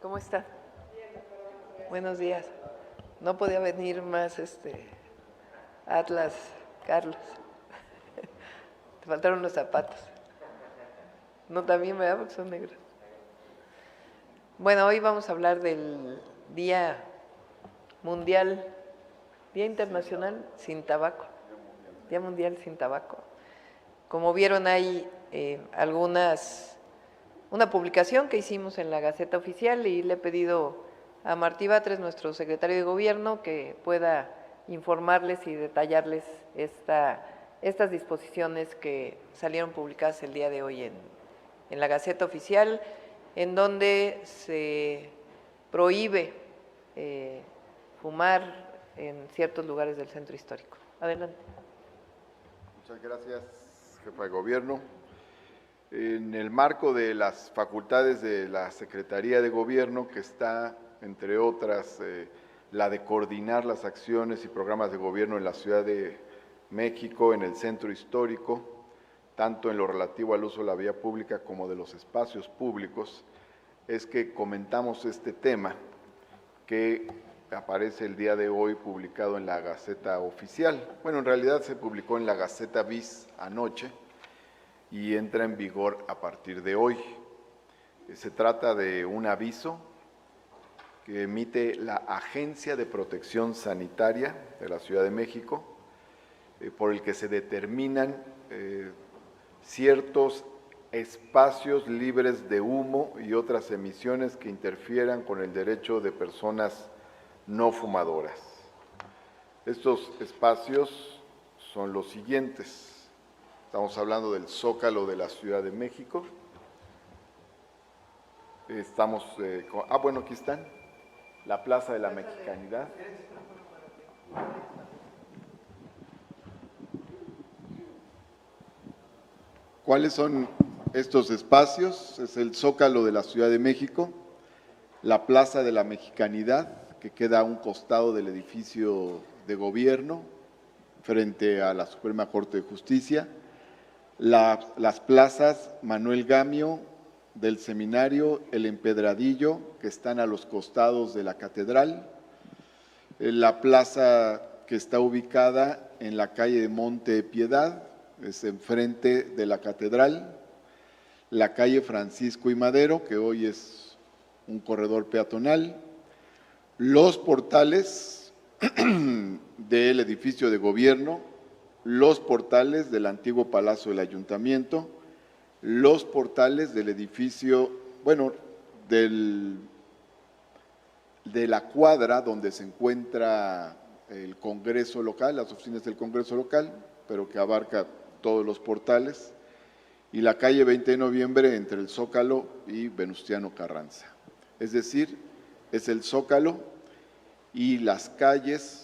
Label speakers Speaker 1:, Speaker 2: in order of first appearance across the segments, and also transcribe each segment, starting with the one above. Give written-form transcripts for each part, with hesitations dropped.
Speaker 1: ¿Cómo está? Buenos días. No podía venir más Atlas, Carlos. Te faltaron los zapatos. No, también, ¿verdad? Porque son negros. Bueno, hoy vamos a hablar del Día Mundial, Día Internacional sin Tabaco. Día Mundial sin Tabaco. Como vieron, hay una publicación que hicimos en la Gaceta Oficial y le he pedido a Martí Batres, nuestro secretario de Gobierno, que pueda informarles y detallarles estas disposiciones que salieron publicadas el día de hoy en la Gaceta Oficial, en donde se prohíbe fumar en ciertos lugares del centro histórico. Adelante.
Speaker 2: Muchas gracias, jefa de Gobierno. En el marco de las facultades de la Secretaría de Gobierno, que está, entre otras, la de coordinar las acciones y programas de gobierno en la Ciudad de México, en el centro histórico, tanto en lo relativo al uso de la vía pública como de los espacios públicos, es que comentamos este tema que aparece el día de hoy publicado en la Gaceta Oficial. Bueno, en realidad se publicó en la Gaceta Bis anoche y entra en vigor a partir de hoy. Se trata de un aviso que emite la Agencia de Protección Sanitaria de la Ciudad de México, por el que se determinan ciertos espacios libres de humo y otras emisiones que interfieran con el derecho de personas no fumadoras. Estos espacios son los siguientes. Estamos hablando del Zócalo de la Ciudad de México. Estamos bueno, aquí están. La Plaza de la Mexicanidad. ¿Cuáles son estos espacios? Es el Zócalo de la Ciudad de México, la Plaza de la Mexicanidad, que queda a un costado del edificio de gobierno, frente a la Suprema Corte de Justicia, las plazas Manuel Gamio, del Seminario, el Empedradillo, que están a los costados de la Catedral, la plaza que está ubicada en la calle de Monte Piedad, es enfrente de la Catedral, la calle Francisco y Madero, que hoy es un corredor peatonal, los portales del edificio de gobierno, los portales del antiguo Palacio del Ayuntamiento, los portales del edificio, bueno, de la cuadra donde se encuentra el Congreso local, las oficinas del Congreso local, pero que abarca todos los portales, y la calle 20 de noviembre entre el Zócalo y Venustiano Carranza. Es decir, es el Zócalo y las calles,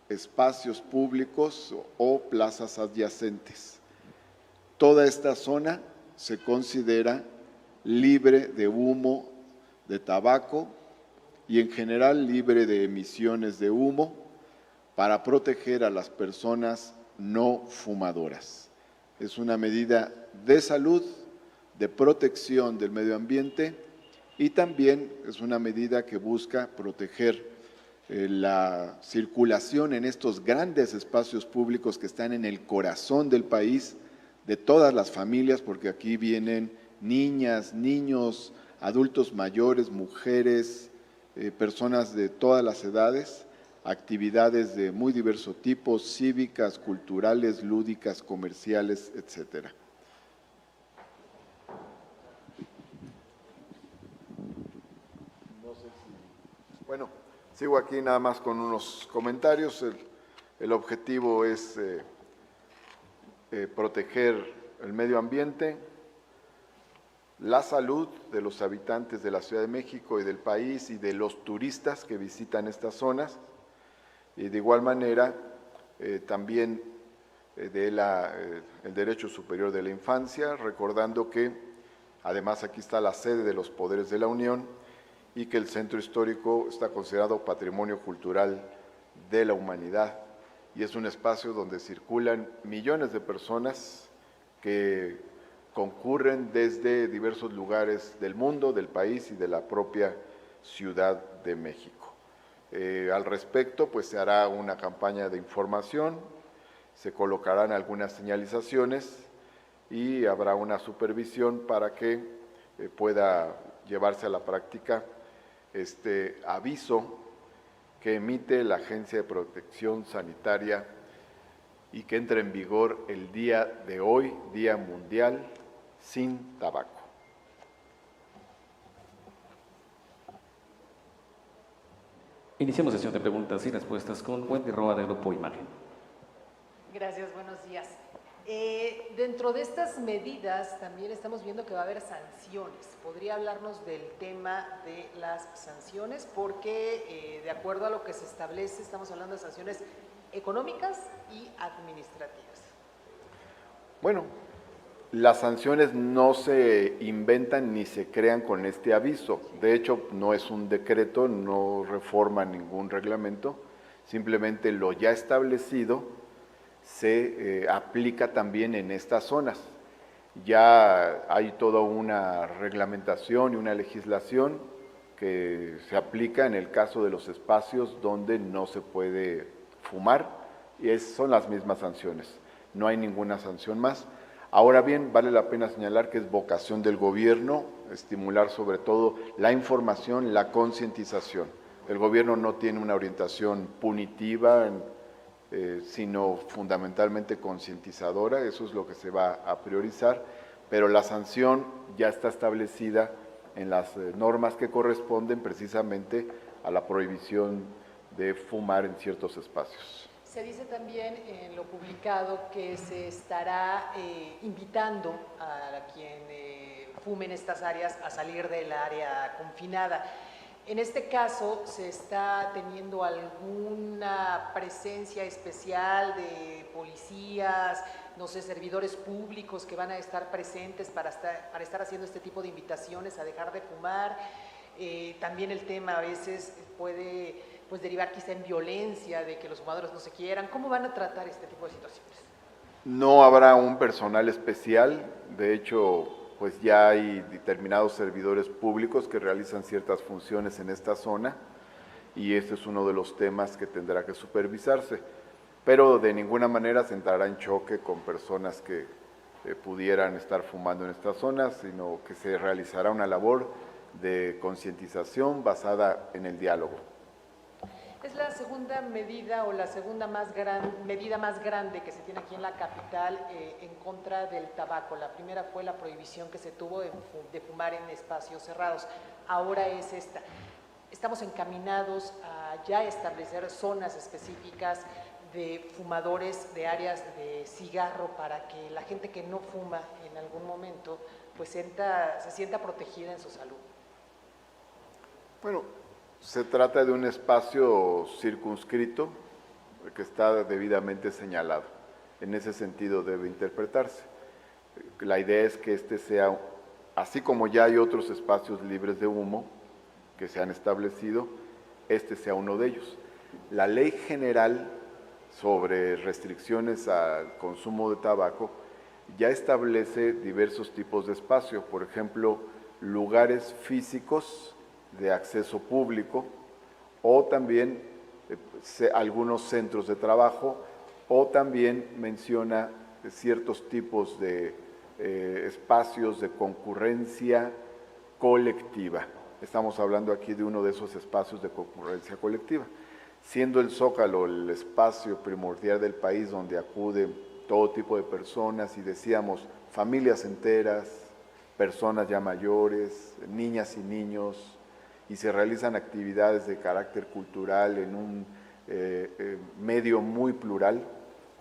Speaker 2: espacios públicos o plazas adyacentes. Toda esta zona se considera libre de humo de tabaco y en general libre de emisiones de humo para proteger a las personas no fumadoras. Es una medida de salud, de protección del medio ambiente y también es una medida que busca proteger la circulación en estos grandes espacios públicos que están en el corazón del país, de todas las familias, porque aquí vienen niñas, niños, adultos mayores, mujeres, personas de todas las edades, actividades de muy diverso tipo, cívicas, culturales, lúdicas, comerciales, etcétera. No sé si… Bueno, sigo aquí nada más con unos comentarios. El objetivo es proteger el medio ambiente, la salud de los habitantes de la Ciudad de México y del país y de los turistas que visitan estas zonas, y de igual manera también el derecho superior de la infancia, recordando que además aquí está la sede de los poderes de la Unión y que el centro histórico está considerado patrimonio cultural de la humanidad y es un espacio donde circulan millones de personas que concurren desde diversos lugares del mundo, del país y de la propia Ciudad de México. Al respecto, pues se hará una campaña de información, se colocarán algunas señalizaciones y habrá una supervisión para que pueda llevarse a la práctica este aviso que emite la Agencia de Protección Sanitaria y que entra en vigor el día de hoy, Día Mundial sin Tabaco.
Speaker 3: Iniciamos sesión de preguntas y respuestas con Wendy Roa de Grupo Imagen.
Speaker 4: Gracias, buenos días. Dentro de estas medidas también estamos viendo que va a haber sanciones. ¿Podría hablarnos del tema de las sanciones? Porque de acuerdo a lo que se establece, estamos hablando de sanciones económicas y administrativas.
Speaker 2: Bueno, las sanciones no se inventan ni se crean con este aviso. De hecho, no es un decreto, no reforma ningún reglamento, simplemente lo ya establecido se aplica también en estas zonas. Ya hay toda una reglamentación y una legislación que se aplica en el caso de los espacios donde no se puede fumar y son las mismas sanciones, no hay ninguna sanción más. Ahora bien, vale la pena señalar que es vocación del gobierno estimular sobre todo la información, la concientización. El gobierno no tiene una orientación punitiva, sino fundamentalmente concientizadora, eso es lo que se va a priorizar, pero la sanción ya está establecida en las normas que corresponden precisamente a la prohibición de fumar en ciertos espacios.
Speaker 4: Se dice también en lo publicado que se estará invitando a quien fume en estas áreas a salir del área confinada. En este caso, ¿se está teniendo alguna presencia especial de policías, no sé, servidores públicos que van a estar presentes para estar haciendo este tipo de invitaciones a dejar de fumar? También el tema a veces puede derivar quizá en violencia, de que los fumadores no se quieran. ¿Cómo van a tratar este tipo de situaciones?
Speaker 2: No habrá un personal especial, de hecho, pues ya hay determinados servidores públicos que realizan ciertas funciones en esta zona y este es uno de los temas que tendrá que supervisarse, pero de ninguna manera se entrará en choque con personas que pudieran estar fumando en estas zonas, sino que se realizará una labor de concientización basada en el diálogo.
Speaker 4: Es la segunda medida o la segunda medida más grande que se tiene aquí en la capital en contra del tabaco. La primera fue la prohibición que se tuvo de fumar en espacios cerrados. Ahora es esta. Estamos encaminados a ya establecer zonas específicas de fumadores, de áreas de cigarro, para que la gente que no fuma en algún momento pues se sienta protegida en su salud.
Speaker 2: Bueno, se trata de un espacio circunscrito que está debidamente señalado. En ese sentido debe interpretarse. La idea es que este sea, así como ya hay otros espacios libres de humo que se han establecido, este sea uno de ellos. La Ley General sobre restricciones al consumo de tabaco ya establece diversos tipos de espacios, por ejemplo, lugares físicos de acceso público o también algunos centros de trabajo o también menciona ciertos tipos de espacios de concurrencia colectiva. Estamos hablando aquí de uno de esos espacios de concurrencia colectiva, siendo el Zócalo el espacio primordial del país donde acuden todo tipo de personas y decíamos familias enteras, personas ya mayores, niñas y niños, y se realizan actividades de carácter cultural en un medio muy plural,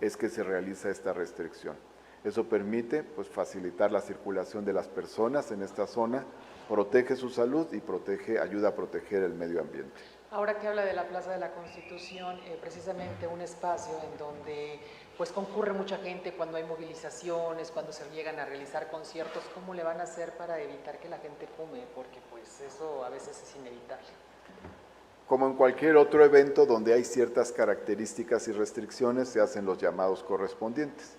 Speaker 2: es que se realiza esta restricción. Eso permite pues, facilitar la circulación de las personas en esta zona, protege su salud y ayuda a proteger el medio ambiente.
Speaker 4: Ahora que habla de la Plaza de la Constitución, precisamente un espacio en donde pues concurre mucha gente cuando hay movilizaciones, cuando se llegan a realizar conciertos, ¿cómo le van a hacer para evitar que la gente fume? Porque pues eso a veces es inevitable.
Speaker 2: Como en cualquier otro evento donde hay ciertas características y restricciones, se hacen los llamados correspondientes.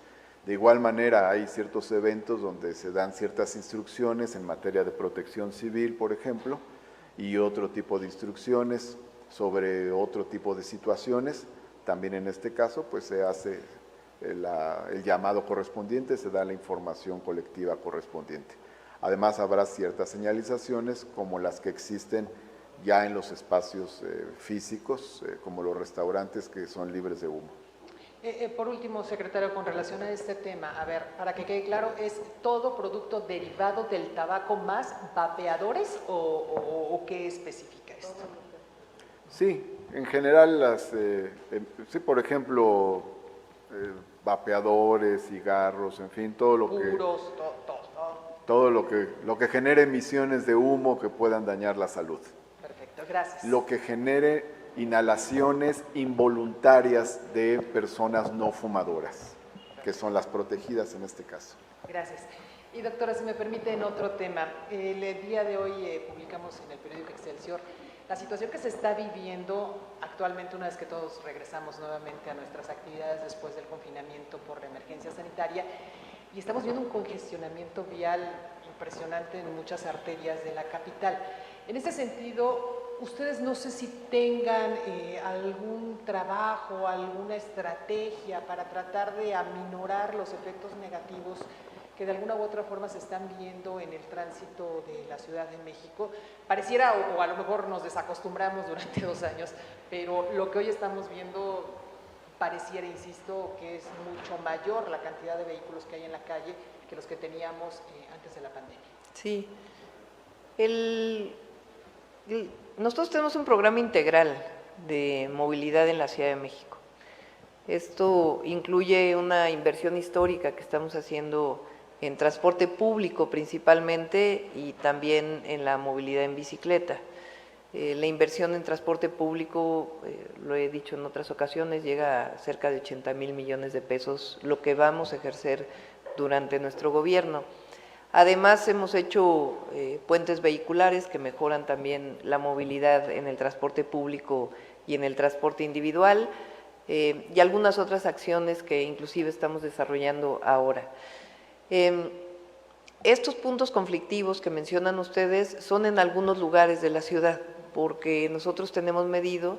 Speaker 2: De igual manera, hay ciertos eventos donde se dan ciertas instrucciones en materia de protección civil, por ejemplo, y otro tipo de instrucciones sobre otro tipo de situaciones. También en este caso, pues se hace el llamado correspondiente, se da la información colectiva correspondiente. Además, habrá ciertas señalizaciones como las que existen ya en los espacios físicos, como los restaurantes que son libres de humo.
Speaker 4: Por último, secretario, con relación a este tema, a ver, para que quede claro, ¿es todo producto derivado del tabaco más vapeadores o qué especifica esto?
Speaker 2: Sí, en general, sí, por ejemplo, vapeadores, cigarros, en fin, todo lo que…
Speaker 4: Puros,
Speaker 2: Todo lo que genere emisiones de humo que puedan dañar la salud.
Speaker 4: Perfecto, gracias.
Speaker 2: Lo que genere inhalaciones involuntarias de personas no fumadoras, que son las protegidas en este caso.
Speaker 4: Gracias. Y doctora, si me permite, en otro tema, el día de hoy publicamos en el periódico Excelsior la situación que se está viviendo actualmente una vez que todos regresamos nuevamente a nuestras actividades después del confinamiento por la emergencia sanitaria, y estamos viendo un congestionamiento vial impresionante en muchas arterias de la capital. En ese sentido, ustedes no sé si tengan algún trabajo, alguna estrategia para tratar de aminorar los efectos negativos que de alguna u otra forma se están viendo en el tránsito de la Ciudad de México. Pareciera, o a lo mejor nos desacostumbramos durante 2 años, pero lo que hoy estamos viendo pareciera, insisto, que es mucho mayor la cantidad de vehículos que hay en la calle que los que teníamos antes de la pandemia.
Speaker 1: Sí. Nosotros tenemos un programa integral de movilidad en la Ciudad de México. Esto incluye una inversión histórica que estamos haciendo en transporte público principalmente y también en la movilidad en bicicleta. La inversión en transporte público, lo he dicho en otras ocasiones, llega a cerca de 80,000 millones de pesos, lo que vamos a ejercer durante nuestro gobierno. Además, hemos hecho puentes vehiculares que mejoran también la movilidad en el transporte público y en el transporte individual, y algunas otras acciones que inclusive estamos desarrollando ahora. Estos puntos conflictivos que mencionan ustedes son en algunos lugares de la ciudad, porque nosotros tenemos medido,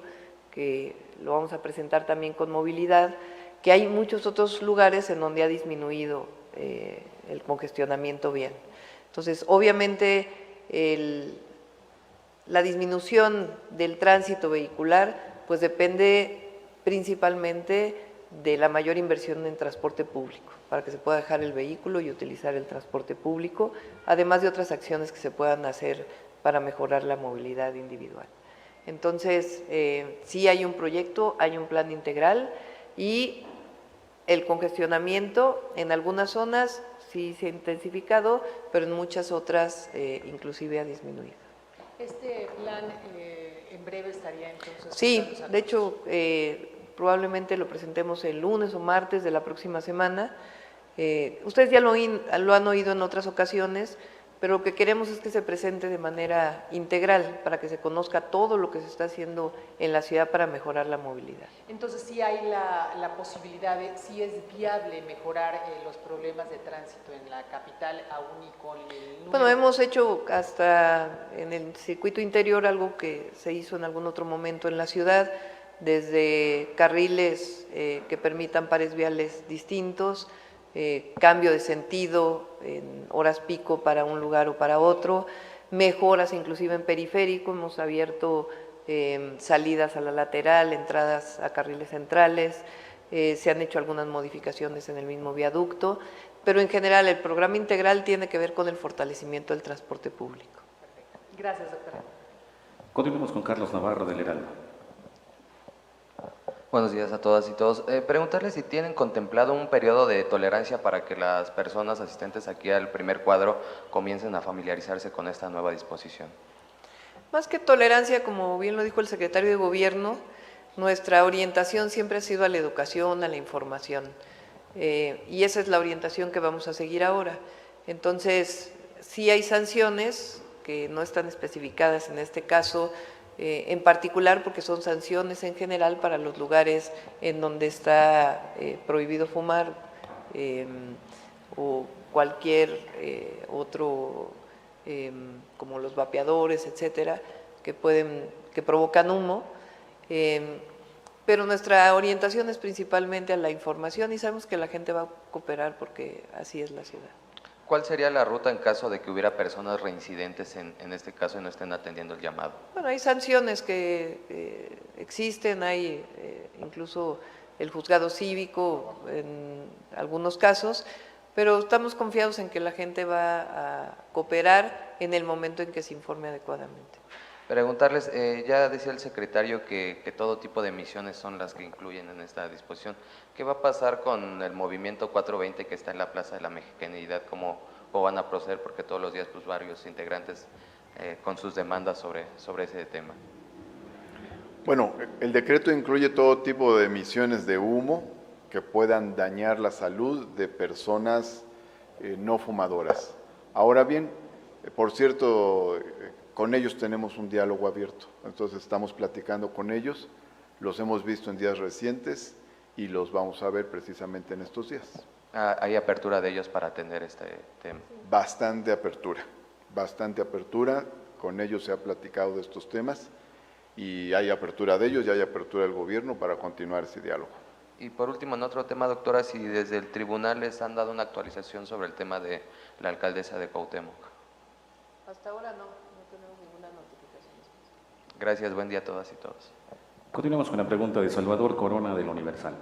Speaker 1: que lo vamos a presentar también con movilidad, que hay muchos otros lugares en donde ha disminuido el congestionamiento vial. Entonces, obviamente, la disminución del tránsito vehicular pues depende principalmente de la mayor inversión en transporte público, para que se pueda dejar el vehículo y utilizar el transporte público, además de otras acciones que se puedan hacer para mejorar la movilidad individual. Entonces, sí hay un proyecto, hay un plan integral y el congestionamiento en algunas zonas sí se ha intensificado, pero en muchas otras inclusive ha disminuido.
Speaker 4: ¿Este plan en breve estaría entonces?
Speaker 1: Sí, de hecho, probablemente lo presentemos el lunes o martes de la próxima semana. Ustedes ya lo han oído en otras ocasiones, pero lo que queremos es que se presente de manera integral para que se conozca todo lo que se está haciendo en la ciudad para mejorar la movilidad.
Speaker 4: Entonces, sí hay la posibilidad de, sí es viable mejorar los problemas de tránsito en la capital, aún y con el número…
Speaker 1: Bueno, hemos hecho hasta en el circuito interior algo que se hizo en algún otro momento en la ciudad, desde carriles que permitan pares viales distintos, cambio de sentido en horas pico para un lugar o para otro, mejoras inclusive en periférico, hemos abierto salidas a la lateral, entradas a carriles centrales, se han hecho algunas modificaciones en el mismo viaducto, pero en general el programa integral tiene que ver con el fortalecimiento del transporte público.
Speaker 4: Perfecto. Gracias, doctora.
Speaker 3: Continuamos con Carlos Navarro del Heraldo.
Speaker 5: Buenos días a todas y todos. Preguntarles si tienen contemplado un periodo de tolerancia para que las personas asistentes aquí al primer cuadro comiencen a familiarizarse con esta nueva disposición.
Speaker 1: Más que tolerancia, como bien lo dijo el secretario de Gobierno, nuestra orientación siempre ha sido a la educación, a la información, y esa es la orientación que vamos a seguir ahora. Entonces, sí hay sanciones que no están especificadas en este caso, en particular porque son sanciones en general para los lugares en donde está prohibido fumar, o cualquier otro, como los vapeadores, etcétera, que provocan humo. Pero nuestra orientación es principalmente a la información y sabemos que la gente va a cooperar porque así es la ciudad.
Speaker 5: ¿Cuál sería la ruta en caso de que hubiera personas reincidentes en este caso y no estén atendiendo el llamado?
Speaker 1: Bueno, hay sanciones que existen, hay incluso el juzgado cívico en algunos casos, pero estamos confiados en que la gente va a cooperar en el momento en que se informe adecuadamente.
Speaker 5: Preguntarles, ya decía el secretario que todo tipo de emisiones son las que incluyen en esta disposición. ¿Qué va a pasar con el movimiento 420 que está en la Plaza de la Mexicanidad? ¿Cómo van a proceder? Porque todos los días pues varios integrantes con sus demandas sobre ese tema.
Speaker 2: Bueno, el decreto incluye todo tipo de emisiones de humo que puedan dañar la salud de personas no fumadoras. Ahora bien, por cierto, con ellos tenemos un diálogo abierto, entonces estamos platicando con ellos, los hemos visto en días recientes y los vamos a ver precisamente en estos días.
Speaker 5: ¿Hay apertura de ellos para atender este tema?
Speaker 2: Bastante apertura, con ellos se ha platicado de estos temas y hay apertura de ellos y hay apertura del gobierno para continuar ese diálogo.
Speaker 5: Y por último, en otro tema, doctora, si desde el tribunal les han dado una actualización sobre el tema de la alcaldesa de Cuauhtémoc.
Speaker 1: Hasta ahora no tenemos ninguna notificación.
Speaker 5: Gracias, buen día a todas y todos.
Speaker 3: Continuamos con la pregunta de Salvador Corona del Universal.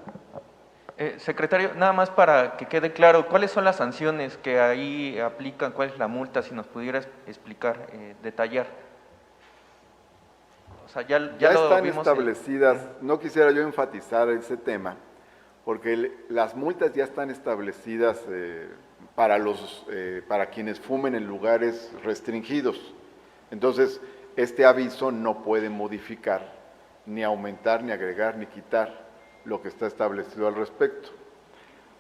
Speaker 6: Secretario, nada más para que quede claro, ¿cuáles son las sanciones que ahí aplican? ¿Cuál es la multa? Si nos pudiera explicar, detallar. O sea, ya lo
Speaker 2: están
Speaker 6: vimos
Speaker 2: establecidas, no quisiera yo enfatizar ese tema, porque las multas ya están establecidas para quienes fumen en lugares restringidos. Entonces, este aviso no puede modificar, ni aumentar, ni agregar, ni quitar lo que está establecido al respecto.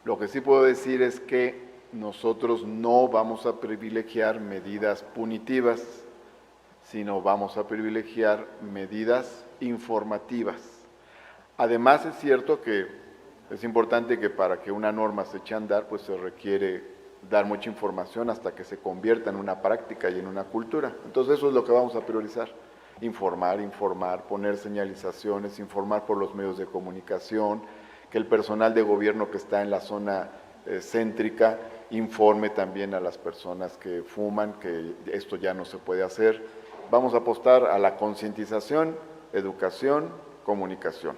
Speaker 2: Lo que sí puedo decir es que nosotros no vamos a privilegiar medidas punitivas, sino vamos a privilegiar medidas informativas. Además, es cierto que es importante que para que una norma se eche a andar, pues se requiere dar mucha información hasta que se convierta en una práctica y en una cultura. Entonces, eso es lo que vamos a priorizar. Informar, poner señalizaciones, informar por los medios de comunicación, que el personal de gobierno que está en la zona céntrica informe también a las personas que fuman que esto ya no se puede hacer. Vamos a apostar a la concientización, educación, comunicación.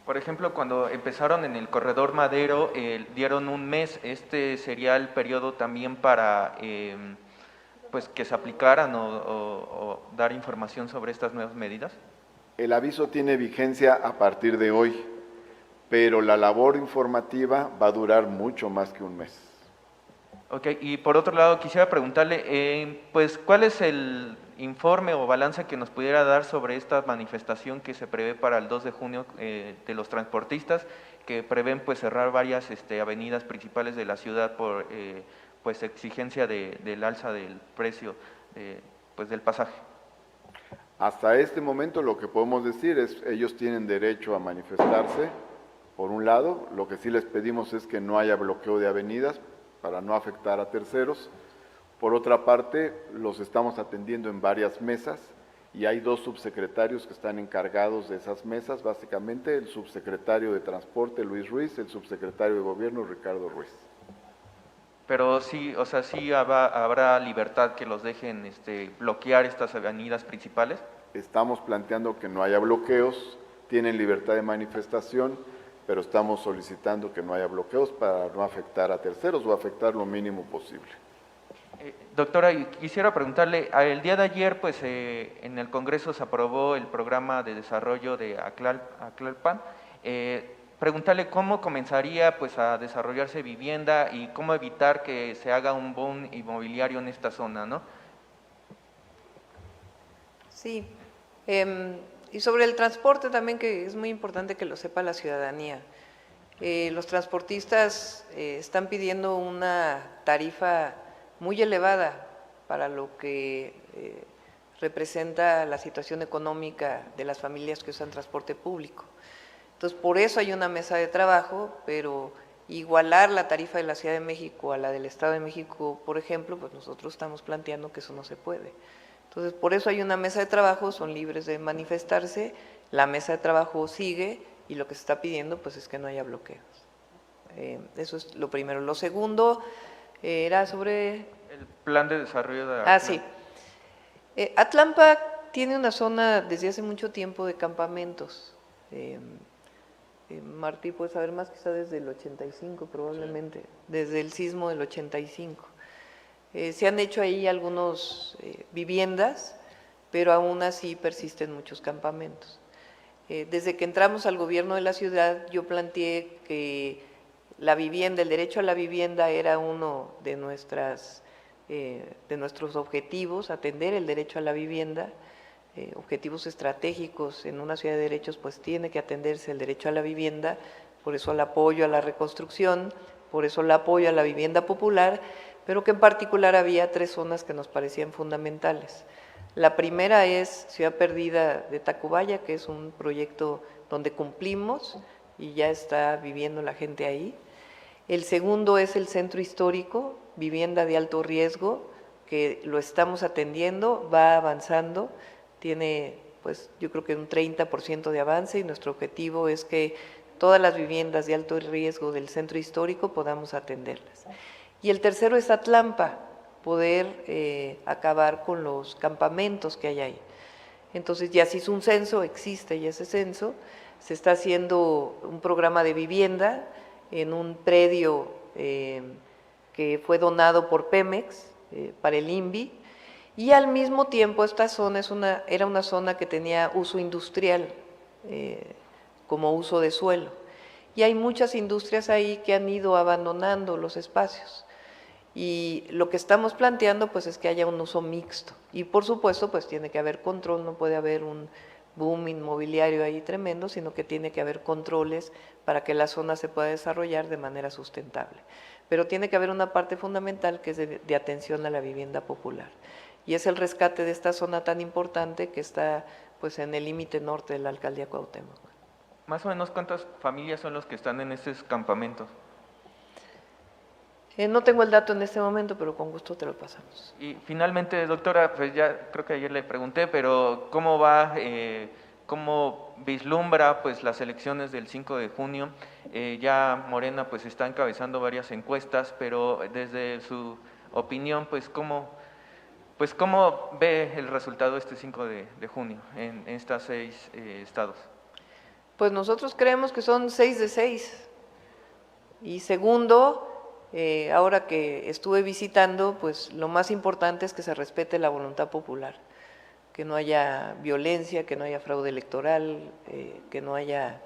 Speaker 6: Por ejemplo, cuando empezaron en el Corredor Madero, dieron un mes. ¿Este sería el periodo también para pues que se aplicaran o dar información sobre estas nuevas medidas?
Speaker 2: El aviso tiene vigencia a partir de hoy, pero la labor informativa va a durar mucho más que un mes.
Speaker 6: Ok, y por otro lado quisiera preguntarle, pues, ¿cuál es el informe o balance que nos pudiera dar sobre esta manifestación que se prevé para el 2 de junio de los transportistas, que prevén pues cerrar varias avenidas principales de la ciudad por pues exigencia del alza del precio pues del pasaje?
Speaker 2: Hasta este momento lo que podemos decir es ellos tienen derecho a manifestarse, por un lado, lo que sí les pedimos es que no haya bloqueo de avenidas para no afectar a terceros. Por otra parte, los estamos atendiendo en varias mesas y hay 2 subsecretarios que están encargados de esas mesas, básicamente el subsecretario de Transporte, Luis Ruiz, el subsecretario de Gobierno, Ricardo Ruiz.
Speaker 6: Pero sí, o sea, sí habrá libertad que los dejen bloquear estas avenidas principales.
Speaker 2: Estamos planteando que no haya bloqueos, tienen libertad de manifestación, pero estamos solicitando que no haya bloqueos para no afectar a terceros o afectar lo mínimo posible.
Speaker 6: Doctora, quisiera preguntarle, el día de ayer pues en el Congreso se aprobó el programa de desarrollo de Aclalpan, preguntarle cómo comenzaría pues a desarrollarse vivienda y cómo evitar que se haga un boom inmobiliario en esta zona, ¿no?
Speaker 1: Sí, y sobre el transporte también, que es muy importante que lo sepa la ciudadanía. Los transportistas están pidiendo una tarifa muy elevada para lo que representa la situación económica de las familias que usan transporte público. Entonces, por eso hay una mesa de trabajo, pero igualar la tarifa de la Ciudad de México a la del Estado de México, por ejemplo, pues nosotros estamos planteando que eso no se puede. Entonces, por eso hay una mesa de trabajo, son libres de manifestarse, la mesa de trabajo sigue y lo que se está pidiendo pues es que no haya bloqueos. Eso es lo primero. Lo segundo era sobre…
Speaker 6: El plan de desarrollo de…
Speaker 1: sí. Atlampa tiene una zona desde hace mucho tiempo de campamentos. Martí puede saber más, quizá desde el 85 probablemente, desde el sismo del 85. Se han hecho ahí algunas viviendas, pero aún así persisten muchos campamentos. Desde que entramos al gobierno de la ciudad, yo planteé que la vivienda, el derecho a la vivienda era uno de nuestros objetivos, atender el derecho a la vivienda, objetivos estratégicos en una ciudad de derechos, pues tiene que atenderse el derecho a la vivienda, por eso el apoyo a la reconstrucción, por eso el apoyo a la vivienda popular, pero que en particular había 3 zonas que nos parecían fundamentales. La primera es Ciudad Perdida de Tacubaya, que es un proyecto donde cumplimos y ya está viviendo la gente ahí. El segundo es el Centro Histórico, vivienda de alto riesgo, que lo estamos atendiendo, va avanzando, tiene pues yo creo que un 30% de avance y nuestro objetivo es que todas las viviendas de alto riesgo del Centro Histórico podamos atenderlas. Y el tercero es Atlampa, poder acabar con los campamentos que hay ahí. Entonces ya se hizo un censo, existe ya ese censo, se está haciendo un programa de vivienda en un predio que fue donado por Pemex para el INVI, y al mismo tiempo esta zona era una zona que tenía uso industrial como uso de suelo, y hay muchas industrias ahí que han ido abandonando los espacios. Y lo que estamos planteando pues es que haya un uso mixto y por supuesto pues tiene que haber control, no puede haber un boom inmobiliario ahí tremendo, sino que tiene que haber controles para que la zona se pueda desarrollar de manera sustentable. Pero tiene que haber una parte fundamental que es de atención a la vivienda popular y es el rescate de esta zona tan importante que está pues en el límite norte de la alcaldía Cuauhtémoc.
Speaker 6: Más o menos, ¿cuántas familias son los que están en estos campamentos?
Speaker 1: No tengo el dato en este momento, pero con gusto te lo pasamos.
Speaker 6: Y finalmente, doctora, pues ya creo que ayer le pregunté, pero ¿cómo va, cómo vislumbra pues las elecciones del 5 de junio? Ya Morena pues está encabezando varias encuestas, pero desde su opinión, pues ¿cómo ve el resultado este 5 de junio en estos 6 estados?
Speaker 1: Pues nosotros creemos que son 6 de 6. Y segundo, ahora que estuve visitando, pues lo más importante es que se respete la voluntad popular, que no haya violencia, que no haya fraude electoral, que no haya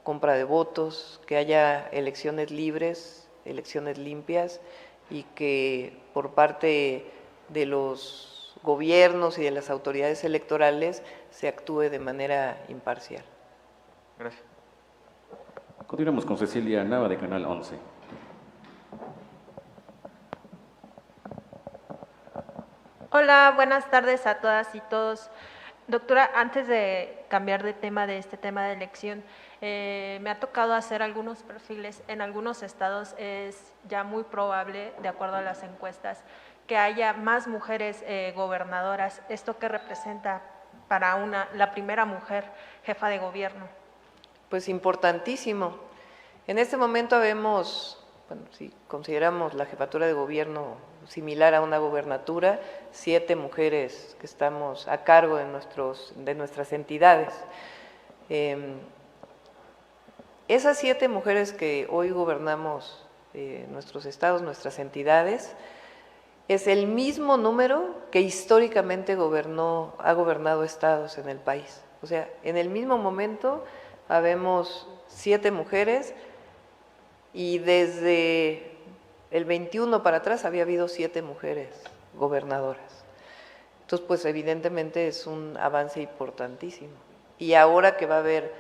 Speaker 1: compra de votos, que haya elecciones libres, elecciones limpias y que por parte de los gobiernos y de las autoridades electorales se actúe de manera imparcial.
Speaker 6: Gracias.
Speaker 3: Continuamos con Cecilia Nava de Canal 11.
Speaker 7: Hola, buenas tardes a todas y todos. Doctora, antes de cambiar de tema de este tema de elección, me ha tocado hacer algunos perfiles. En algunos estados es ya muy probable, de acuerdo a las encuestas, que haya más mujeres gobernadoras. ¿Esto qué representa para la primera mujer jefa de gobierno?
Speaker 1: Pues importantísimo. En este momento vemos, bueno, si consideramos la jefatura de gobierno similar a una gobernatura, 7 mujeres que estamos a cargo de nuestras entidades. Esas 7 mujeres que hoy gobernamos nuestros estados, nuestras entidades, es el mismo número que históricamente ha gobernado estados en el país. O sea, en el mismo momento habemos 7 mujeres y desde el 21 para atrás había habido 7 mujeres gobernadoras. Entonces, pues evidentemente es un avance importantísimo. Y ahora que va a haber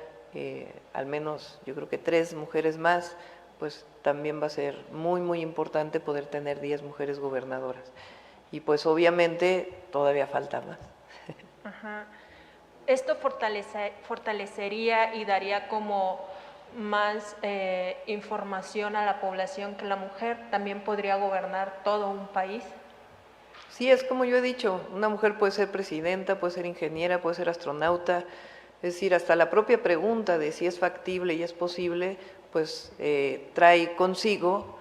Speaker 1: al menos, yo creo que 3 mujeres más, pues también va a ser muy, muy importante poder tener 10 mujeres gobernadoras. Y pues obviamente todavía falta más.
Speaker 7: Ajá. Esto fortalecería y daría como más información a la población que la mujer también podría gobernar todo un país?
Speaker 1: Sí, es como yo he dicho, una mujer puede ser presidenta, puede ser ingeniera, puede ser astronauta, es decir, hasta la propia pregunta de si es factible y es posible, pues trae consigo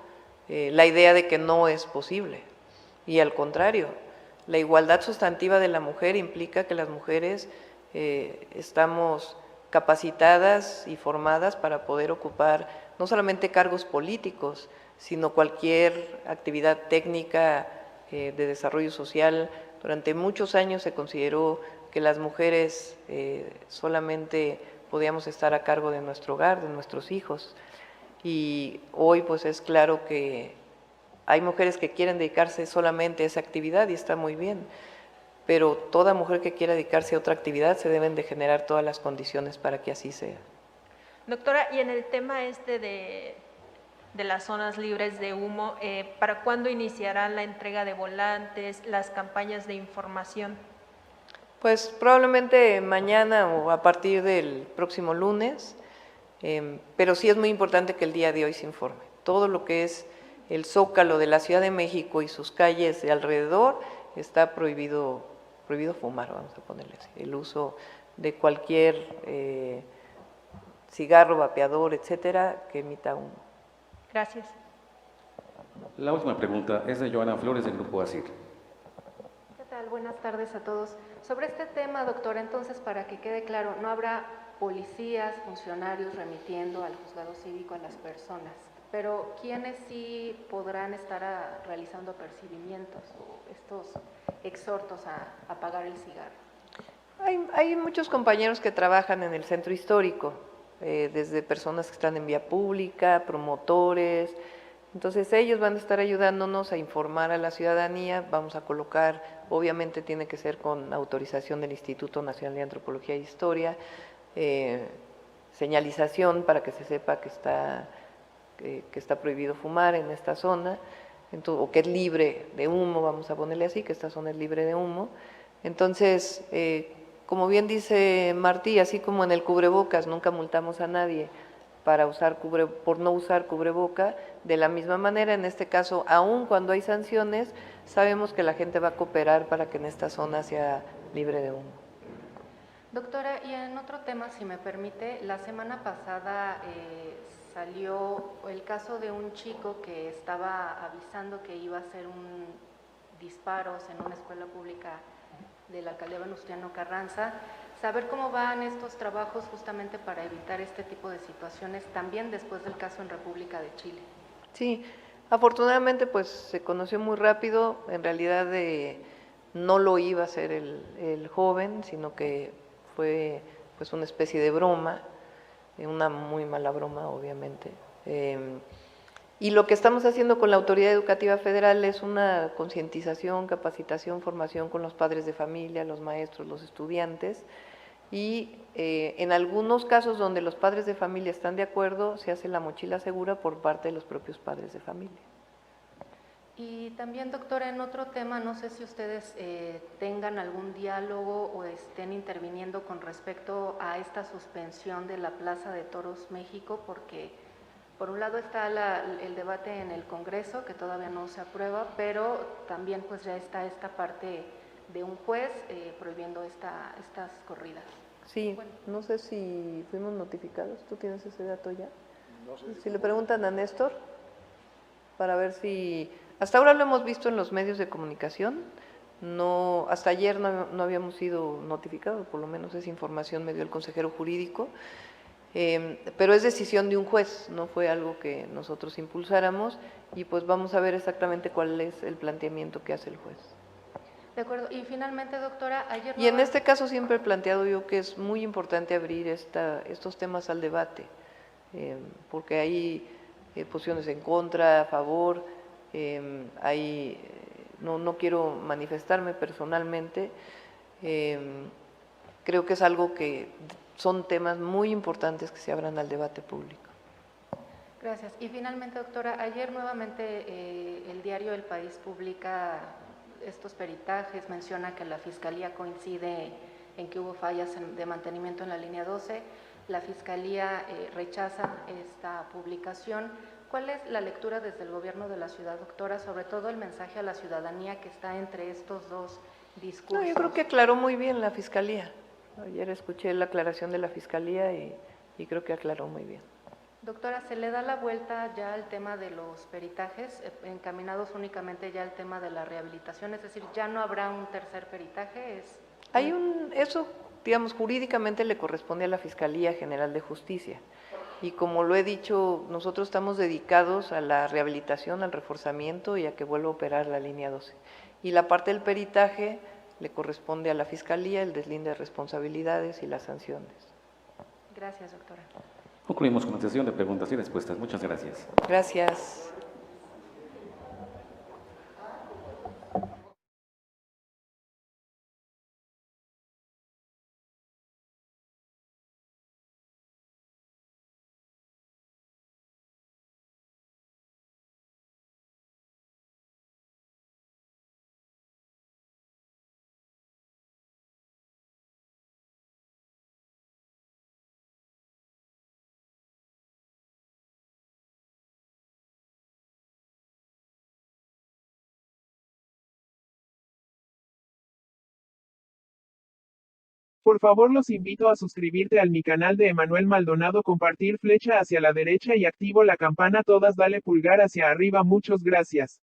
Speaker 1: la idea de que no es posible. Y al contrario, la igualdad sustantiva de la mujer implica que las mujeres estamos capacitadas y formadas para poder ocupar no solamente cargos políticos, sino cualquier actividad técnica de desarrollo social. Durante muchos años se consideró que las mujeres solamente podíamos estar a cargo de nuestro hogar, de nuestros hijos, y hoy pues es claro que hay mujeres que quieren dedicarse solamente a esa actividad y está muy bien, pero toda mujer que quiera dedicarse a otra actividad se deben de generar todas las condiciones para que así sea.
Speaker 7: Doctora, y en el tema de las zonas libres de humo, ¿para cuándo iniciarán la entrega de volantes, las campañas de información?
Speaker 1: Pues probablemente mañana o a partir del próximo lunes, pero sí es muy importante que el día de hoy se informe. Todo lo que es el Zócalo de la Ciudad de México y sus calles de alrededor está prohibido fumar, vamos a ponerle así, el uso de cualquier cigarro, vapeador, etcétera, que emita humo.
Speaker 7: Gracias.
Speaker 3: La última pregunta es de Joana Flores, del Grupo ASIR.
Speaker 8: ¿Qué tal? Buenas tardes a todos. Sobre este tema, doctora, entonces, para que quede claro, no habrá policías, funcionarios remitiendo al juzgado cívico a las personas, pero ¿quiénes sí podrán estar realizando apercibimientos o estos exhortos a apagar el cigarro?
Speaker 1: Hay muchos compañeros que trabajan en el centro histórico, desde personas que están en vía pública, promotores. Entonces ellos van a estar ayudándonos a informar a la ciudadanía. Vamos a colocar, obviamente tiene que ser con autorización del Instituto Nacional de Antropología e Historia, señalización para que se sepa que está prohibido fumar en esta zona, o que es libre de humo, vamos a ponerle así, que esta zona es libre de humo. Entonces, como bien dice Martí, así como en el cubrebocas nunca multamos a nadie por no usar cubreboca, de la misma manera, en este caso, aun cuando hay sanciones, sabemos que la gente va a cooperar para que en esta zona sea libre de humo.
Speaker 8: Doctora, y en otro tema, si me permite, la semana pasada salió el caso de un chico que estaba avisando que iba a hacer un disparos en una escuela pública de la alcaldía Venustiano Carranza. Saber cómo van estos trabajos justamente para evitar este tipo de situaciones, también después del caso en República de Chile.
Speaker 1: Sí, afortunadamente pues se conoció muy rápido, en realidad no lo iba a hacer el joven, sino que fue pues una especie de broma, una muy mala broma obviamente. Y lo que estamos haciendo con la Autoridad Educativa Federal es una concientización, capacitación, formación con los padres de familia, los maestros, los estudiantes, y en algunos casos donde los padres de familia están de acuerdo, se hace la mochila segura por parte de los propios padres de familia.
Speaker 8: Y también, doctora, en otro tema, no sé si ustedes tengan algún diálogo o estén interviniendo con respecto a esta suspensión de la Plaza de Toros México, porque por un lado está el debate en el Congreso, que todavía no se aprueba, pero también pues ya está esta parte de un juez prohibiendo estas corridas.
Speaker 1: Sí, bueno, no sé si fuimos notificados, ¿tú tienes ese dato ya? No sé. Si le preguntan a Néstor, para ver si… Hasta ahora lo hemos visto en los medios de comunicación, no, hasta ayer no habíamos sido notificados, por lo menos esa información me dio el consejero jurídico, pero es decisión de un juez, no fue algo que nosotros impulsáramos, y pues vamos a ver exactamente cuál es el planteamiento que hace el juez.
Speaker 8: De acuerdo. Y finalmente, doctora, ayer…
Speaker 1: Y en este caso siempre he planteado yo que es muy importante abrir estos temas al debate, porque hay posiciones en contra, a favor, no quiero manifestarme personalmente, creo que es algo que son temas muy importantes que se abran al debate público.
Speaker 8: Gracias. Y finalmente, doctora, ayer nuevamente el diario El País publica estos peritajes, menciona que la Fiscalía coincide en que hubo fallas de mantenimiento en la línea 12. la Fiscalía rechaza esta publicación. ¿Cuál es la lectura desde el gobierno de la ciudad, doctora, sobre todo el mensaje a la ciudadanía que está entre estos dos discursos?
Speaker 1: No, yo creo que aclaró muy bien la Fiscalía. Ayer escuché la aclaración de la Fiscalía y creo que aclaró muy bien.
Speaker 8: Doctora, ¿se le da la vuelta ya al tema de los peritajes, encaminados únicamente ya al tema de la rehabilitación? Es decir, ¿ya no habrá un tercer peritaje?
Speaker 1: Eso, digamos, jurídicamente le corresponde a la Fiscalía General de Justicia. Y como lo he dicho, nosotros estamos dedicados a la rehabilitación, al reforzamiento y a que vuelva a operar la línea 12. Y la parte del peritaje le corresponde a la Fiscalía, el deslinde de responsabilidades y las sanciones.
Speaker 8: Gracias, doctora.
Speaker 3: Concluimos con la sesión de preguntas y respuestas. Muchas gracias.
Speaker 1: Gracias.
Speaker 9: Por favor los invito a suscribirte al mi canal de Emanuel Maldonado, compartir flecha hacia la derecha y activo la campana todas, dale pulgar hacia arriba, muchas gracias.